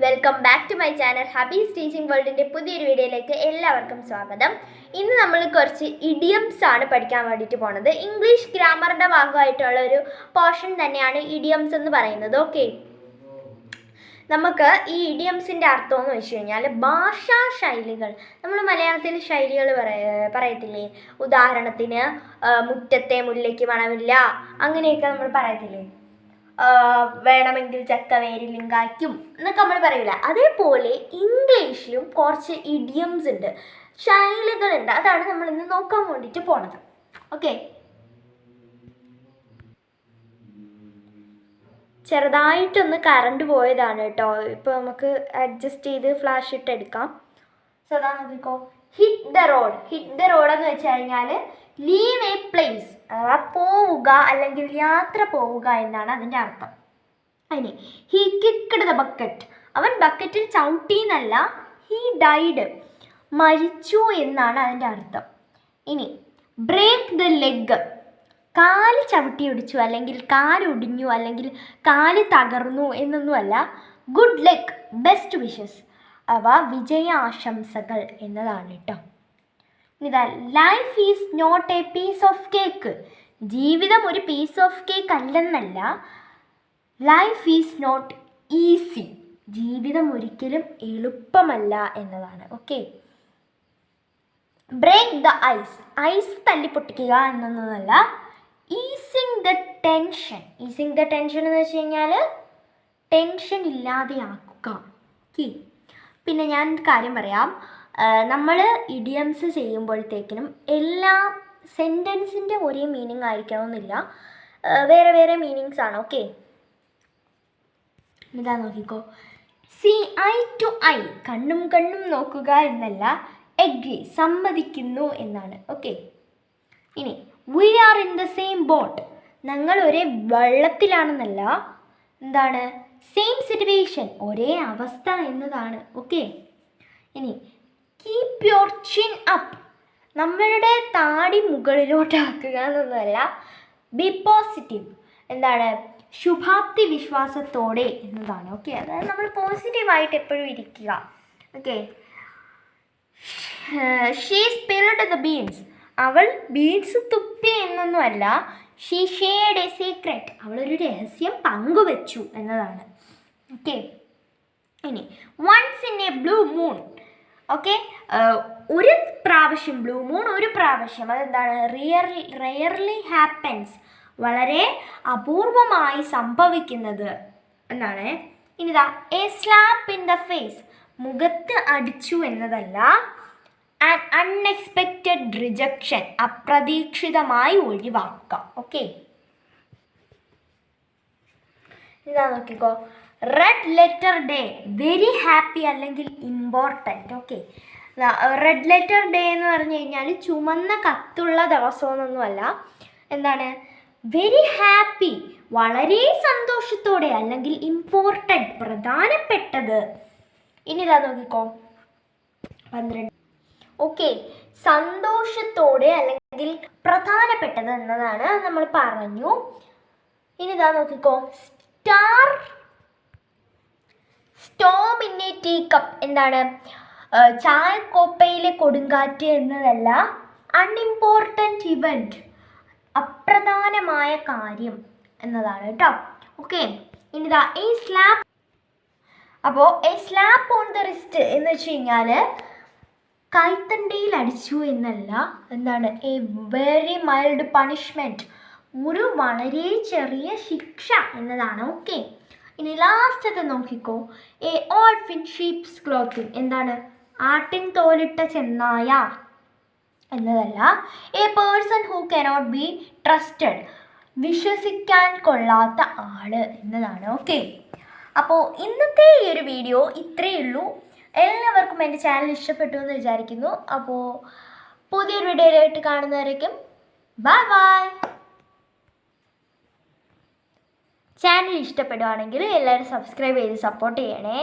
Welcome back to my channel Habi's teaching വേൾഡിൻ്റെ പുതിയൊരു വീഡിയോയിലേക്ക് എല്ലാവർക്കും സ്വാഗതം. ഇന്ന് നമ്മൾ കുറച്ച് ഇഡിയംസ് ആണ് പഠിക്കാൻ വേണ്ടിയിട്ട് പോണത്. ഇംഗ്ലീഷ് ഗ്രാമറിൻ്റെ ഭാഗമായിട്ടുള്ള ഒരു പോർഷൻ തന്നെയാണ് ഇഡിയംസ് എന്ന് പറയുന്നത്. ഓക്കെ, നമുക്ക് ഈ ഇഡിയംസിൻ്റെ അർത്ഥം എന്ന് വെച്ച് കഴിഞ്ഞാൽ ഭാഷാ ശൈലികൾ. നമ്മൾ മലയാളത്തിൽ ശൈലികൾ പറയത്തില്ലേ? ഉദാഹരണത്തിന് മുറ്റത്തെ മുല്ലയ്ക്ക് മണമില്ല, അങ്ങനെയൊക്കെ നമ്മൾ പറയത്തില്ലേ? വേണമെങ്കിൽ ചക്ക വേരിലും കായ്ക്കും എന്നൊക്കെ നമ്മൾ പറയില്ല. അതേപോലെ ഇംഗ്ലീഷിലും കുറച്ച് ഇഡിയംസ് ഉണ്ട്, ശൈലികളുണ്ട്. അതാണ് നമ്മൾ ഇന്ന് നോക്കാൻ വേണ്ടിയിട്ട് പോണത്. ഓക്കെ, ചെറുതായിട്ടൊന്ന് കറണ്ട് പോയതാണ് കേട്ടോ. ഇപ്പോൾ നമുക്ക് അഡ്ജസ്റ്റ് ചെയ്ത് ഫ്ലാഷ് ഇട്ട് എടുക്കാം. സോ അതാ നോക്കിക്കോ, hit the road. Hit the road എന്ന് വെച്ച് കഴിഞ്ഞാൽ ലീവ് എ പ്ലേസ്, അഥവാ പോവുക അല്ലെങ്കിൽ യാത്ര പോവുക എന്നാണ് അതിൻ്റെ അർത്ഥം. അതിന് ഹി കിക്ക്ഡ് ദ ബക്കറ്റ്, അവൻ ബക്കറ്റിൽ ചവിട്ടി എന്നല്ല, ഹി ഡൈഡ്, മരിച്ചു എന്നാണ് അതിൻ്റെ അർത്ഥം. ഇനി ബ്രേക്ക് ദ ലെഗ്, കാല് ചവിട്ടി ഒടിച്ചു അല്ലെങ്കിൽ കാലൊടിഞ്ഞു അല്ലെങ്കിൽ കാല് തകർന്നു എന്നൊന്നുമല്ല. ഗുഡ് ലക്ക്, ബെസ്റ്റ് വിഷസ്, അവ വിജയാശംസകൾ എന്നതാണ് കേട്ടോ. ഇതാ, life is not a piece of cake, ജീവിതം ഒരു പീസ് ഓഫ് കേക്ക് അല്ലെന്നല്ല. ലൈഫ് ഈസ് നോട്ട് ഈസി, ജീവിതം ഒരിക്കലും എളുപ്പമല്ല എന്നതാണ്. Okay, break the ice, ice തല്ലിപ്പൊട്ടിക്കുക എന്നൊന്നുമല്ല. Easing the tension, easing the tension എന്ന് വെച്ച് കഴിഞ്ഞാൽ ടെൻഷൻ ഇല്ലാതെയാക്കുക. ഓക്കെ, പിന്നെ ഞാനൊരു കാര്യം പറയാം. നമ്മൾ ഇഡിയംസ് ചെയ്യുമ്പോഴത്തേക്കിനും എല്ലാ സെൻറ്റൻസിൻ്റെ ഒരേ മീനിങ് ആയിരിക്കണമെന്നില്ല, വേറെ വേറെ മീനിങ്സ് ആണ്. ഓക്കെ, ഇതാ നോക്കിക്കോ, സി ഐ ടു ഐ, കണ്ണും കണ്ണും നോക്കുക എന്നല്ല, എഗ്രി, സമ്മതിക്കുന്നു എന്നാണ്. ഓക്കെ, ഇനി we are in the same boat, ഞങ്ങൾ ഒരേ വെള്ളത്തിലാണെന്നല്ല, എന്താണ്, സെയിം സിറ്റുവേഷൻ, ഒരേ അവസ്ഥ എന്നതാണ്. ഓക്കെ, ഇനി കീപ് യുവർ ചിൻ അപ്പ്, നമ്മളുടെ താടി മുകളിലോട്ടാക്കുക എന്നൊന്നുമല്ല. ബി പോസിറ്റീവ്, എന്താണ്, ശുഭാപ്തി വിശ്വാസത്തോടെ എന്നതാണ്. ഓക്കെ, അതായത് നമ്മൾ പോസിറ്റീവായിട്ട് എപ്പോഴും ഇരിക്കുക. Okay, she spilled the beans, അവൾ ബീൻസ് തുപ്പി എന്നൊന്നുമല്ല. ഷീ ഷെയർഡ് എ സീക്രട്ട്, അവളൊരു രഹസ്യം പങ്കുവെച്ചു എന്നതാണ്. ഓക്കെ, ഇനി once in a blue moon. Okay, ഒരു പ്രാവശ്യം, ബ്ലൂ മൂൺ ഒരു പ്രാവശ്യം, അതെന്താണ്, റെയർലി ഹാപ്പൻസ്, വളരെ അപൂർവമായി സംഭവിക്കുന്നത് എന്നാണ്. ഇനിതാ, a slap in the face, മുഖത്ത് അടിച്ചു എന്നതല്ല. ആൻ അൺഎക്സ്പെക്റ്റഡ് റിജക്ഷൻ, അപ്രതീക്ഷിതമായി ഒഴിവാക്കുക. ഓക്കെ, ഇതാ നോക്കിക്കോ, red letter day, very happy അല്ലെങ്കിൽ important. Okay, red letter day എന്ന് പറഞ്ഞു കഴിഞ്ഞാൽ ചുമന്ന കത്തുള്ള ദിവസമൊന്നുമല്ല. എന്താണ്, വെരി ഹാപ്പി, വളരെ സന്തോഷത്തോടെ അല്ലെങ്കിൽ ഇമ്പോർട്ടൻറ്റ്, പ്രധാനപ്പെട്ടത്. ഇനി ഇതാ നോക്കിക്കോ, 12. ഓക്കെ, സന്തോഷത്തോടെ അല്ലെങ്കിൽ പ്രധാനപ്പെട്ടത് എന്നതാണ് നമ്മൾ പറഞ്ഞു. ഇനി ഇതാ നോക്കിക്കോ, storm in a teacup, എന്താണ്, ചായക്കോപ്പയിലെ കൊടുങ്കാറ്റ് എന്നതല്ല. അൺഇമ്പോർട്ടൻറ്റ് ഇവൻറ്റ്, അപ്രധാനമായ കാര്യം എന്നതാണ് കേട്ടോ. ഓക്കെ, ഇനിതാ, എ സ്ലാപ്പ്. അപ്പോൾ a slap on the wrist എന്ന് വെച്ച് കഴിഞ്ഞാൽ കൈത്തണ്ടയിൽ അടിച്ചു എന്നല്ല. എന്താണ്, എ വെരി മൈൽഡ് പണിഷ്മെൻറ്റ്, ഒരു വളരെ ചെറിയ ശിക്ഷ എന്നതാണ്. ഓക്കെ, ഇനി ലാസ്റ്റത്തെ നോക്കിക്കോ, എ ഓൾഫ് ഇൻ ഷീപ്സ് ക്ലോത്തിങ്, എന്താണ്, ആട്ടിൻ തോലിട്ട ചെന്നായ എന്നതല്ല. A person who cannot be trusted, വിശ്വസിക്കാൻ കൊള്ളാത്ത ആള് എന്നതാണ്. ഓക്കെ, അപ്പോൾ ഇന്നത്തെ ഈ ഒരു വീഡിയോ ഇത്രയേ ഉള്ളൂ. എല്ലാവർക്കും എൻ്റെ ചാനൽ ഇഷ്ടപ്പെട്ടു എന്ന് വിചാരിക്കുന്നു. അപ്പോൾ പുതിയൊരു വീഡിയോയിലായിട്ട് കാണുന്നവരേക്കും ബൈ ബൈ. ചാനൽ ഇഷ്ടപ്പെടുകയാണെങ്കിൽ എല്ലാവരും സബ്സ്ക്രൈബ് ചെയ്ത് സപ്പോർട്ട് ചെയ്യണേ.